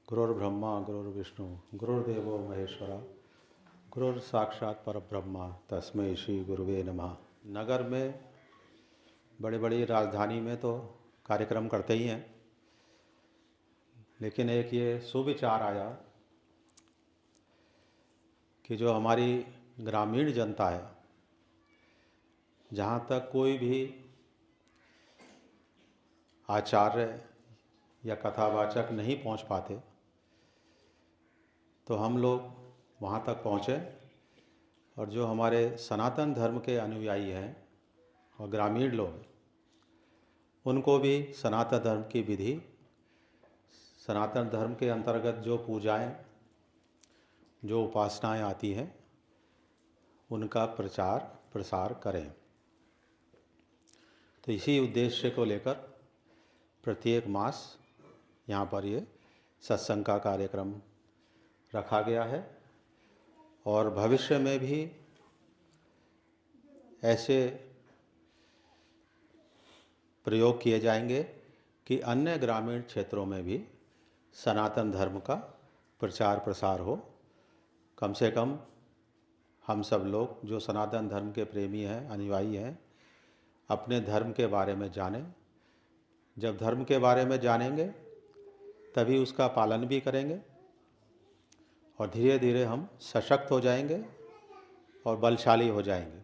गुरुर्ब्रह्मा गुरुर्विष्णु गुरुर्देवो महेश्वरा गुरुर साक्षात परब्रह्मा तस्मै श्री गुरुवे नमः। नगर में बड़ी बड़ी राजधानी में तो कार्यक्रम करते ही हैं, लेकिन एक ये सुविचार आया कि जो हमारी ग्रामीण जनता है, जहाँ तक कोई भी आचार्य या कथावाचक नहीं पहुँच पाते, तो हम लोग वहाँ तक पहुँचे और जो हमारे सनातन धर्म के अनुयायी हैं और ग्रामीण लोग, उनको भी सनातन धर्म की विधि, सनातन धर्म के अंतर्गत जो पूजाएं, जो उपासनाएं आती हैं, उनका प्रचार प्रसार करें। तो इसी उद्देश्य को लेकर प्रत्येक मास यहाँ पर ये सत्संग का कार्यक्रम रखा गया है और भविष्य में भी ऐसे प्रयोग किए जाएंगे कि अन्य ग्रामीण क्षेत्रों में भी सनातन धर्म का प्रचार प्रसार हो। कम से कम हम सब लोग जो सनातन धर्म के प्रेमी हैं, अनुयायी हैं, अपने धर्म के बारे में जानें। जब धर्म के बारे में जानेंगे तभी उसका पालन भी करेंगे और धीरे धीरे हम सशक्त हो जाएंगे और बलशाली हो जाएंगे।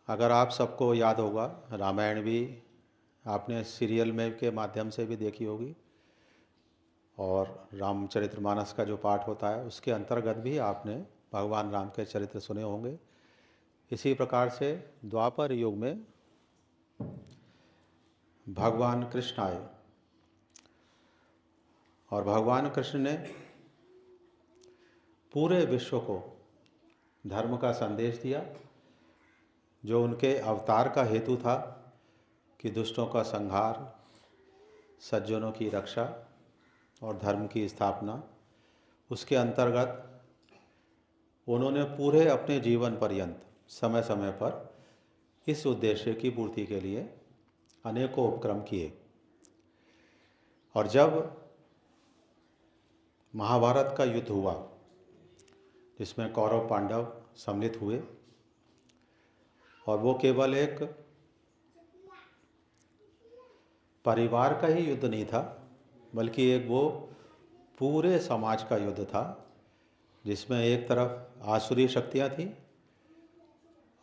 अगर आप सबको याद होगा, रामायण भी आपने सीरियल में के माध्यम से भी देखी होगी और रामचरितमानस का जो पाठ होता है उसके अंतर्गत भी आपने भगवान राम के चरित्र सुने होंगे। इसी प्रकार से द्वापर युग में भगवान कृष्ण आए और भगवान कृष्ण ने पूरे विश्व को धर्म का संदेश दिया, जो उनके अवतार का हेतु था कि दुष्टों का संहार, सज्जनों की रक्षा और धर्म की स्थापना। उसके अंतर्गत उन्होंने पूरे अपने जीवन पर्यंत समय समय पर इस उद्देश्य की पूर्ति के लिए अनेकों उपक्रम किए। और जब महाभारत का युद्ध हुआ, जिसमें कौरव पांडव सम्मिलित हुए, और वो केवल एक परिवार का ही युद्ध नहीं था, बल्कि एक वो पूरे समाज का युद्ध था, जिसमें एक तरफ आसुरी शक्तियाँ थीं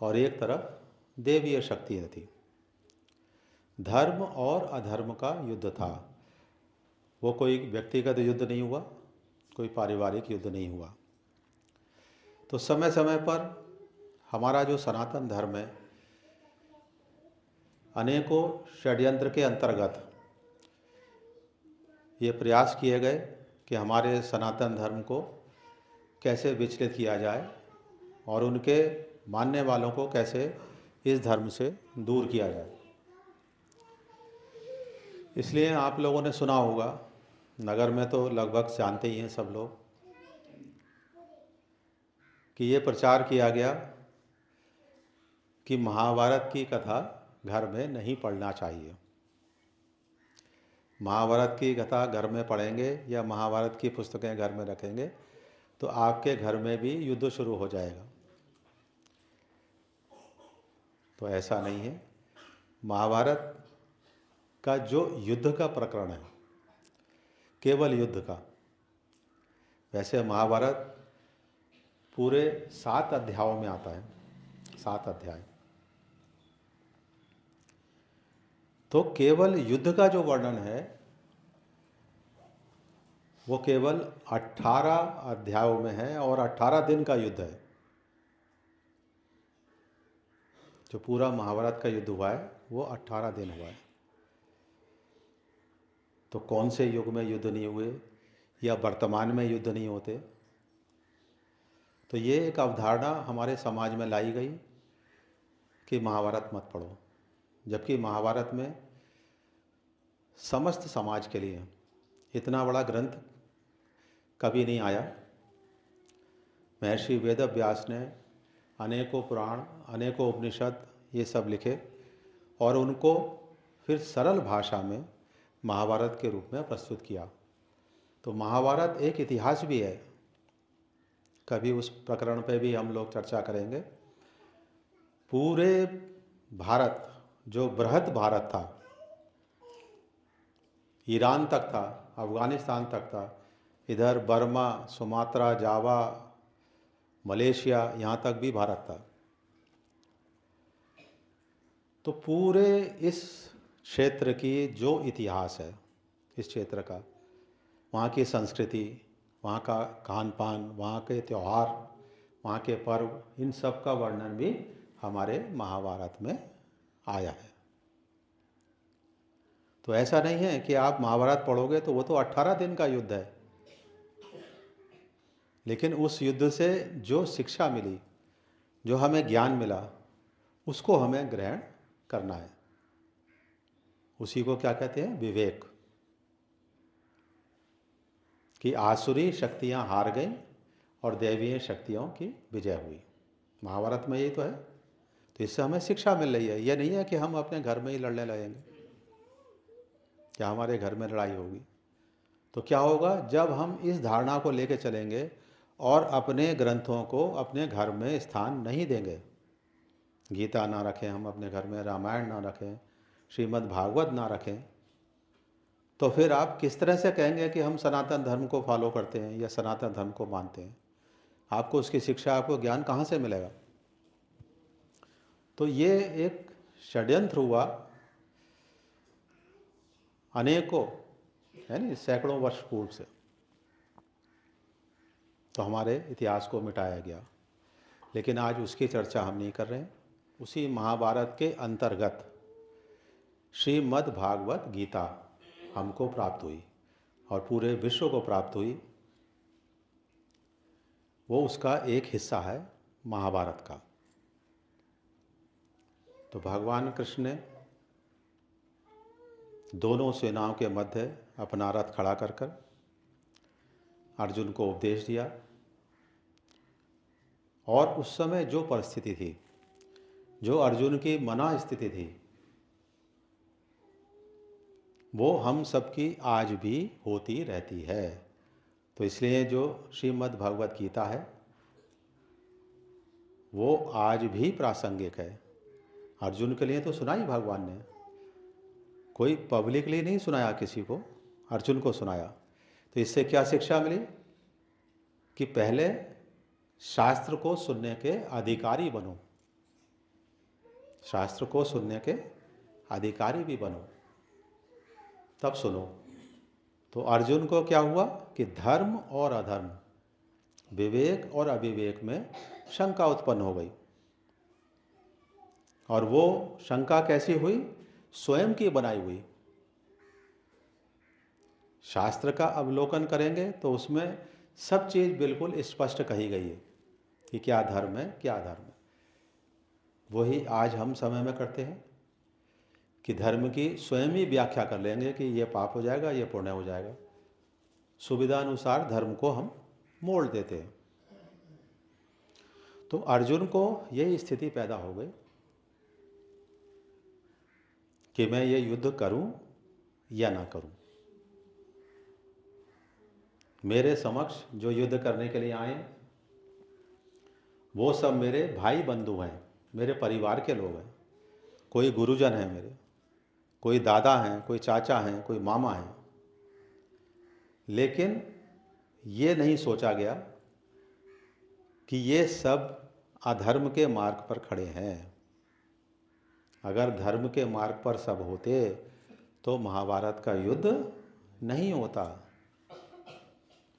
और एक तरफ देवीय शक्तियाँ थीं। धर्म और अधर्म का युद्ध था। वो कोई व्यक्तिगत युद्ध नहीं हुआ, कोई पारिवारिक युद्ध नहीं हुआ। तो समय समय पर हमारा जो सनातन धर्म है, अनेकों षड्यंत्र के अंतर्गत ये प्रयास किए गए कि हमारे सनातन धर्म को कैसे विचलित किया जाए और उनके मानने वालों को कैसे इस धर्म से दूर किया जाए। इसलिए आप लोगों ने सुना होगा, नगर में तो लगभग जानते ही हैं सब लोग, कि ये प्रचार किया गया कि महाभारत की कथा घर में नहीं पढ़ना चाहिए। महाभारत की कथा घर में पढ़ेंगे या महाभारत की पुस्तकें घर में रखेंगे तो आपके घर में भी युद्ध शुरू हो जाएगा। तो ऐसा नहीं है। महाभारत का जो युद्ध का प्रकरण है, केवल युद्ध का, वैसे महाभारत पूरे 7 अध्यायों में आता है, 7 अध्याय। तो केवल युद्ध का जो वर्णन है वो केवल 18 अध्यायों में है और 18 दिन का युद्ध है। जो पूरा महाभारत का युद्ध हुआ है वो 18 दिन हुआ है। तो कौन से युग में युद्ध नहीं हुए या वर्तमान में युद्ध नहीं होते? तो ये एक अवधारणा हमारे समाज में लाई गई कि महाभारत मत पढ़ो, जबकि महाभारत में समस्त समाज के लिए इतना बड़ा ग्रंथ कभी नहीं आया। महर्षि वेदव्यास ने अनेकों पुराण, अनेकों उपनिषद ये सब लिखे और उनको फिर सरल भाषा में महाभारत के रूप में प्रस्तुत किया। तो महाभारत एक इतिहास भी है, कभी उस प्रकरण पे भी हम लोग चर्चा करेंगे। पूरे भारत, जो बृहद भारत था, ईरान तक था, अफ़गानिस्तान तक था, इधर बर्मा, सुमात्रा, जावा, मलेशिया, यहाँ तक भी भारत था। तो पूरे इस क्षेत्र की जो इतिहास है, इस क्षेत्र का, वहाँ की संस्कृति, वहाँ का खान पान, वहाँ के त्यौहार, वहाँ के पर्व, इन सब का वर्णन भी हमारे महाभारत में आया है। तो ऐसा नहीं है कि आप महाभारत पढ़ोगे तो वो तो 18 दिन का युद्ध है, लेकिन उस युद्ध से जो शिक्षा मिली, जो हमें ज्ञान मिला, उसको हमें ग्रहण करना है। उसी को क्या कहते हैं? विवेक। कि आसुरी शक्तियां हार गईं और दैवीय शक्तियों की विजय हुई। महाभारत में यही तो है। तो इससे हमें शिक्षा मिल रही है। यह नहीं है कि हम अपने घर में ही लड़ने लगेंगे, क्या हमारे घर में लड़ाई होगी। तो क्या होगा, जब हम इस धारणा को लेकर चलेंगे और अपने ग्रंथों को अपने घर में स्थान नहीं देंगे, गीता ना रखें हम अपने घर में, रामायण ना रखें, श्रीमद् भागवत ना रखें, तो फिर आप किस तरह से कहेंगे कि हम सनातन धर्म को फॉलो करते हैं या सनातन धर्म को मानते हैं? आपको उसकी शिक्षा, आपको ज्ञान कहाँ से मिलेगा? तो ये एक षड्यंत्र हुआ अनेकों, है नहीं, सैकड़ों वर्ष पूर्व से। तो हमारे इतिहास को मिटाया गया, लेकिन आज उसकी चर्चा हम नहीं कर रहे हैं। उसी महाभारत के अंतर्गत श्रीमद् भागवत गीता हमको प्राप्त हुई और पूरे विश्व को प्राप्त हुई। वो उसका एक हिस्सा है महाभारत का। तो भगवान कृष्ण ने दोनों सेनाओं के मध्य अपना रथ खड़ा कर कर अर्जुन को उपदेश दिया। और उस समय जो परिस्थिति थी, जो अर्जुन की मना स्थिति थी, वो हम सबकी आज भी होती रहती है। तो इसलिए जो श्रीमद् भगवत गीता है वो आज भी प्रासंगिक है। अर्जुन के लिए तो सुनाई भगवान ने, कोई पब्लिकली नहीं सुनाया किसी को, अर्जुन को सुनाया। तो इससे क्या शिक्षा मिली कि पहले शास्त्र को सुनने के अधिकारी बनो, शास्त्र को सुनने के अधिकारी भी बनो, तब सुनो। तो अर्जुन को क्या हुआ कि धर्म और अधर्म, विवेक और अविवेक में शंका उत्पन्न हो गई। और वो शंका कैसी हुई? स्वयं की बनाई हुई। शास्त्र का अवलोकन करेंगे तो उसमें सब चीज़ बिल्कुल स्पष्ट कही गई है कि क्या धर्म है, क्या अधर्म है। वही आज हम समय में करते हैं कि धर्म की स्वयं ही व्याख्या कर लेंगे कि ये पाप हो जाएगा, ये पुण्य हो जाएगा। सुविधानुसार धर्म को हम मोड़ देते हैं। तो अर्जुन को यही स्थिति पैदा हो गई कि मैं ये युद्ध करूं या ना करूं। मेरे समक्ष जो युद्ध करने के लिए आए वो सब मेरे भाई बंधु हैं, मेरे परिवार के लोग हैं। कोई गुरुजन हैं मेरे, कोई दादा हैं, कोई चाचा हैं, कोई मामा हैं। लेकिन ये नहीं सोचा गया कि ये सब अधर्म के मार्ग पर खड़े हैं। अगर धर्म के मार्ग पर सब होते तो महाभारत का युद्ध नहीं होता।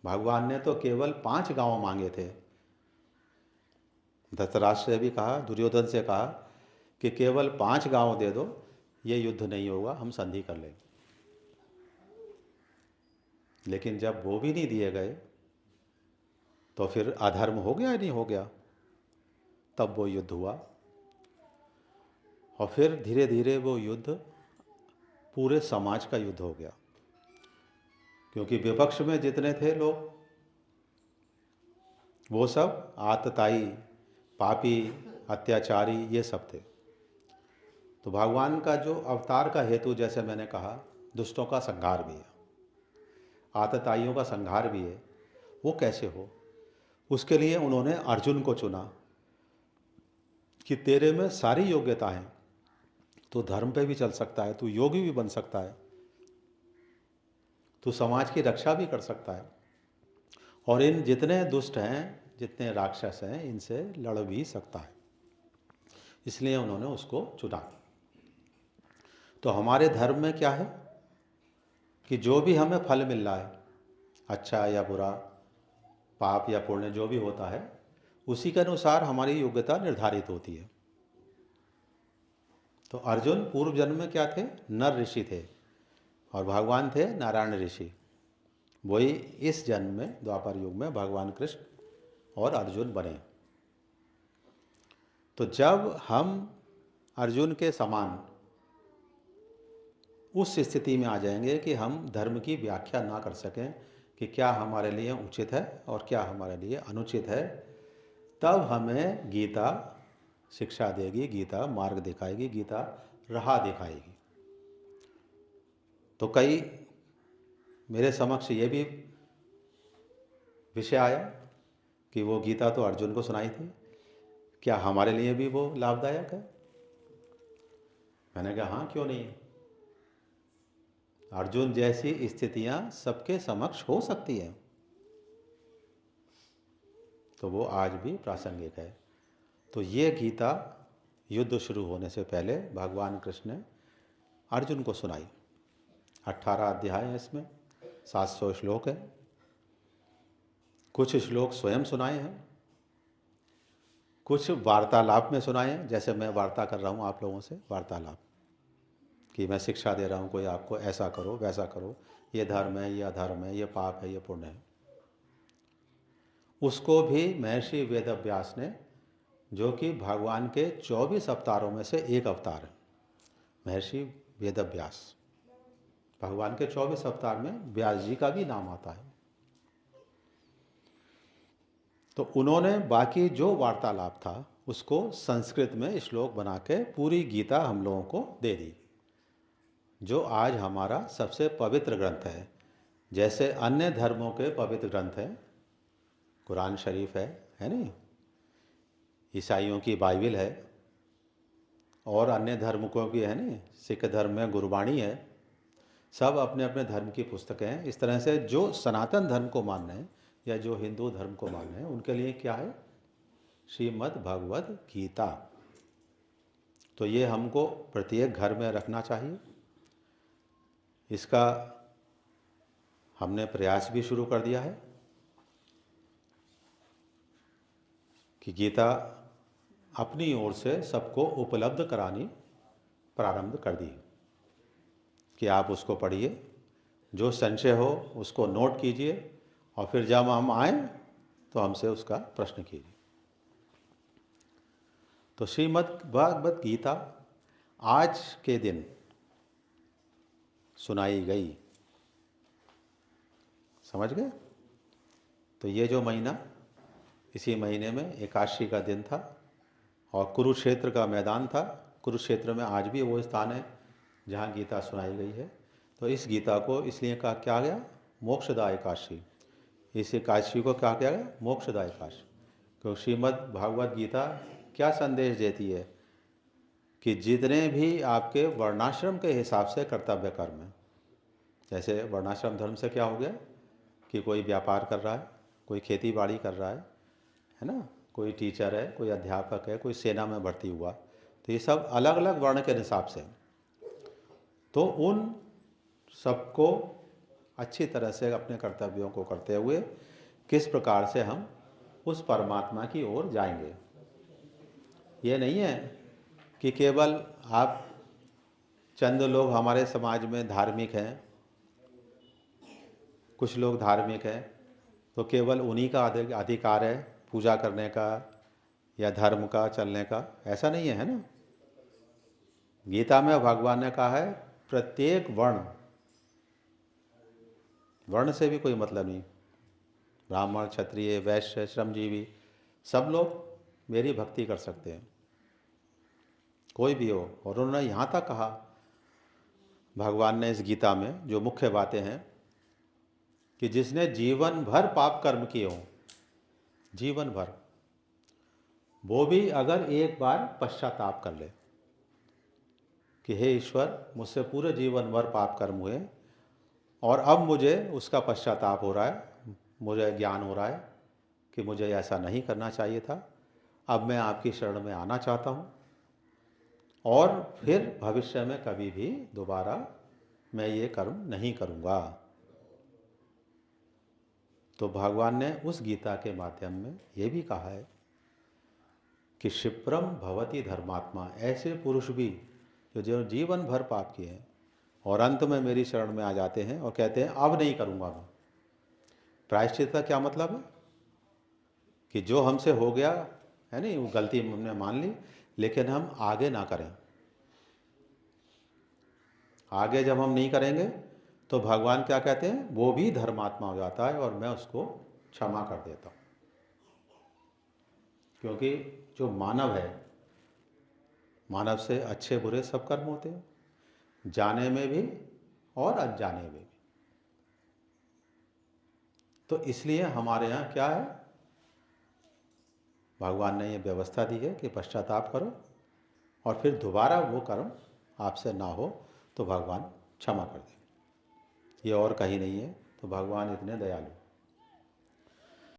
भगवान ने तो केवल 5 गांव मांगे थे। धृतराष्ट्र से भी कहा, दुर्योधन से कहा कि केवल 5 गांव दे दो, ये युद्ध नहीं होगा, हम संधि कर लेंगे। लेकिन जब वो भी नहीं दिए गए तो फिर अधर्म हो गया या नहीं हो गया? तब वो युद्ध हुआ। और फिर धीरे धीरे वो युद्ध पूरे समाज का युद्ध हो गया, क्योंकि विपक्ष में जितने थे लोग वो सब आतताई, पापी, अत्याचारी, ये सब थे। तो भगवान का जो अवतार का हेतु, जैसे मैंने कहा, दुष्टों का संहार भी है, आतताइयों का संहार भी है। वो कैसे हो? उसके लिए उन्होंने अर्जुन को चुना कि तेरे में सारी योग्यता है, तू धर्म पे भी चल सकता है, तू योगी भी बन सकता है, तू समाज की रक्षा भी कर सकता है, और इन जितने दुष्ट हैं, जितने राक्षस हैं, इनसे लड़ भी सकता है। इसलिए उन्होंने उसको चुना। तो हमारे धर्म में क्या है कि जो भी हमें फल मिल रहा है, अच्छा या बुरा, पाप या पुण्य, जो भी होता है, उसी के अनुसार हमारी योग्यता निर्धारित होती है। तो अर्जुन पूर्व जन्म में क्या थे? नर ऋषि थे, और भगवान थे नारायण ऋषि। वही इस जन्म में द्वापर युग में भगवान कृष्ण और अर्जुन बने। तो जब हम अर्जुन के समान उस स्थिति में आ जाएंगे कि हम धर्म की व्याख्या ना कर सकें कि क्या हमारे लिए उचित है और क्या हमारे लिए अनुचित है, तब हमें गीता शिक्षा देगी, गीता मार्ग दिखाएगी, गीता राह दिखाएगी। तो कई मेरे समक्ष ये भी विषय आया कि वो गीता तो अर्जुन को सुनाई थी, क्या हमारे लिए भी वो लाभदायक है? मैंने कहा हाँ, क्यों नहीं। अर्जुन जैसी स्थितियां सबके समक्ष हो सकती हैं, तो वो आज भी प्रासंगिक है। तो ये गीता युद्ध शुरू होने से पहले भगवान कृष्ण ने अर्जुन को सुनाई। 18 अध्याय हैं इसमें, 700 श्लोक हैं। कुछ श्लोक स्वयं सुनाए हैं, कुछ वार्तालाप में सुनाए हैं, जैसे मैं वार्ता कर रहा हूँ आप लोगों से, वार्तालाप कि मैं शिक्षा दे रहा हूँ कोई आपको, ऐसा करो वैसा करो, ये धर्म है, ये अधर्म है, ये पाप है, ये पुण्य है। उसको भी महर्षि वेदव्यास ने, जो कि भगवान के 24 अवतारों में से एक अवतार है, महर्षि वेदव्यास, भगवान के 24 अवतार में व्यास जी का भी नाम आता है। तो उन्होंने बाकी जो वार्तालाप था उसको संस्कृत में श्लोक बना के पूरी गीता हम लोगों को दे दी, जो आज हमारा सबसे पवित्र ग्रंथ है। जैसे अन्य धर्मों के पवित्र ग्रंथ हैं, कुरान शरीफ है नहीं, ईसाइयों की बाइबिल है, और अन्य धर्म को भी है नहीं, सिख धर्म में गुरबाणी है, सब अपने अपने धर्म की पुस्तकें हैं। इस तरह से जो सनातन धर्म को मानने हैं या जो हिंदू धर्म को मानने हैं, उनके लिए क्या है? श्रीमद् भगवद गीता। तो ये हमको प्रत्येक घर में रखना चाहिए। इसका हमने प्रयास भी शुरू कर दिया है कि गीता अपनी ओर से सबको उपलब्ध करानी प्रारंभ कर दी कि आप उसको पढ़िए, जो संशय हो उसको नोट कीजिए, और फिर जब हम आएँ तो हमसे उसका प्रश्न कीजिए। तो श्रीमद् भगवद गीता आज के दिन सुनाई गई, समझ गए? तो ये जो महीना, इसी महीने में एकादशी का दिन था, और कुरुक्षेत्र का मैदान था। कुरुक्षेत्र में आज भी वो स्थान है जहाँ गीता सुनाई गई है। तो इस गीता को इसलिए कहा क्या गया? मोक्षदा एकादशी। इस एकादशी को क्या किया गया? मोक्षदा एकादशी। क्योंकि श्रीमद् भागवत गीता क्या संदेश देती है कि जितने भी आपके वर्णाश्रम के हिसाब से कर्तव्य कर्म है, जैसे वर्णाश्रम धर्म से क्या हो गया कि कोई व्यापार कर रहा है, कोई खेती बाड़ी कर रहा है ना, कोई टीचर है, कोई अध्यापक है, कोई सेना में भर्ती हुआ, तो ये सब अलग अलग वर्ण के हिसाब से। तो उन सबको अच्छी तरह से अपने कर्तव्यों को करते हुए किस प्रकार से हम उस परमात्मा की ओर जाएंगे। ये नहीं है कि केवल आप चंद लोग हमारे समाज में धार्मिक हैं, कुछ लोग धार्मिक हैं, तो केवल उन्हीं का अधिकार है पूजा करने का या धर्म का चलने का, ऐसा नहीं है ना। गीता में भगवान ने कहा है प्रत्येक वर्ण से भी कोई मतलब नहीं, ब्राह्मण, क्षत्रिय, वैश्य, श्रमजीवी, सब लोग मेरी भक्ति कर सकते हैं, कोई भी हो। और उन्होंने यहाँ तक कहा भगवान ने इस गीता में जो मुख्य बातें हैं कि जिसने जीवन भर पाप कर्म किए हों, जीवन भर, वो भी अगर एक बार पश्चाताप कर ले कि हे ईश्वर, मुझसे पूरे जीवन भर पाप कर्म हुए और अब मुझे उसका पश्चाताप हो रहा है, मुझे ज्ञान हो रहा है कि मुझे ऐसा नहीं करना चाहिए था, अब मैं आपकी शरण में आना चाहता हूँ और फिर भविष्य में कभी भी दोबारा मैं ये कर्म नहीं करूँगा। तो भगवान ने उस गीता के माध्यम में ये भी कहा है कि क्षिप्रम भवति धर्मात्मा, ऐसे पुरुष भी जो जीवन भर पाप किए हैं और अंत में मेरी शरण में आ जाते हैं और कहते हैं अब नहीं करूँगा मैं। प्रायश्चित का क्या मतलब है कि जो हमसे हो गया है नहीं, वो गलती हमने मान ली, लेकिन हम आगे ना करें। आगे जब हम नहीं करेंगे तो भगवान क्या कहते हैं, वो भी धर्मात्मा हो जाता है और मैं उसको क्षमा कर देता हूँ। क्योंकि जो मानव है, मानव से अच्छे बुरे सब कर्म होते हैं, जाने में भी और अनजाने में भी। तो इसलिए हमारे यहाँ क्या है, भगवान ने ये व्यवस्था दी है कि पश्चाताप करो और फिर दोबारा वो कर्म आपसे ना हो तो भगवान क्षमा कर दे। ये और कहीं नहीं है। तो भगवान इतने दयालु।